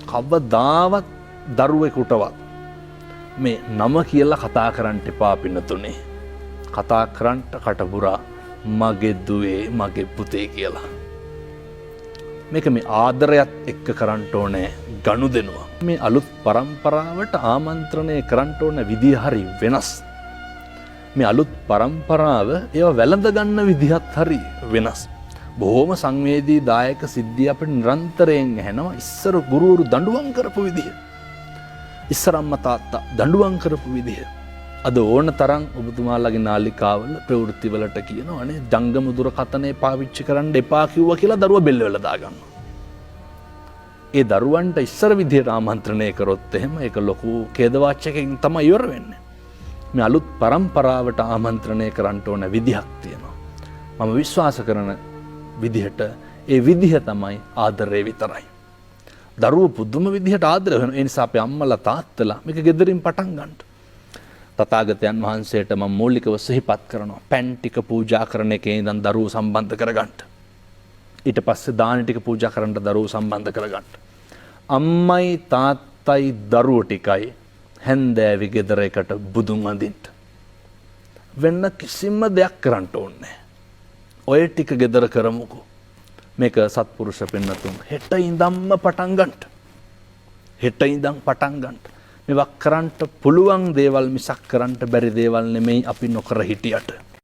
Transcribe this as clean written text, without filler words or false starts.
කවදාවත් දරුවෙකුටවත් මේ නම කියලා කතා කරන්න එපා පින්නතුනේ. කතා කරන්න කටපුරා මගේ දුවේ මගේ පුතේ කියලා. මේක මේ ආදරයත් එක්ක කරන්න ඕනේ ගනුදෙනුව. මේ අලුත් පරම්පරාවට ආමන්ත්‍රණය කරන්න ඕන විදිය හරි වෙනස්. මේ අලුත් පරම්පරාව ඒවා වැළඳ ගන්න විදිහත් හරි වෙනස්. බොහොම සංවේදී දායක සිද්ධිය අපිට නිරන්තරයෙන් ඇහෙනවා. ඉස්සර ගුරුවරු දඬුවම් කරපු විදිය. ඉස්සර අම්මා තාත්තා දඬුවම් කරපු විදිය. අද ඕන තරම් ඔබතුමාලගේ නාලිකාවල ප්‍රවෘත්තිවලට කියනවා නේ ජංගම දුරකථනය පාවිච්චි කරන්න එපා කිව්වා කියලා දරුවා බෙල්ල වල දාගන්නවා. ඒ දරුවන්ට ඉස්සර විදියට ආමන්ත්‍රණය කරොත් එහෙම ඒක ලොකු ඛේදවාචකකින් තමයි ඉවර වෙන්නේ. මේ අලුත් පරම්පරාවට ආමන්ත්‍රණය කරන්න ඕන විදිහක් තියෙනවා. මම විශ්වාස කරන විදිහට ඒ විදිහ තමයි ආදරය විතරයි. දරුවෝ පුදුම විදිහට ආදරය වෙනවා. ඒ නිසා අපේ අම්මලා තාත්තලා මේක ගෙදරින් පටන් ගන්න. තථාගතයන් වහන්සේට මම මූලිකව සිහිපත් කරනවා. පැන් ටික පූජා කරන එකේ ඉඳන් දරුවෝ සම්බන්ධ කරගන්න. ඊට පස්සේ දාන ටික පූජා කරන්න දරුවෝ සම්බන්ධ කරගන්න. අම්මයි තාත්තයි දරුවෝ ටිකයි හැන්දෑවි ගෙදර එකට බුදුන් වඳින්න. වෙන කිසිම දෙයක් කරන්න ඕනේ. ඔය ටික ගෙදර කරමුකෝ. මේක සත්පුරුෂ පින්නතුන් හෙට ඉඳන්ම පටන් ගන්න. හෙට ඉඳන් පටන් ගන්න. මේවා කරන්න පුළුවන් දේවල් මිසක් කරන්න බැරි දේවල් නෙමෙයි අපි නොකර හිටියට.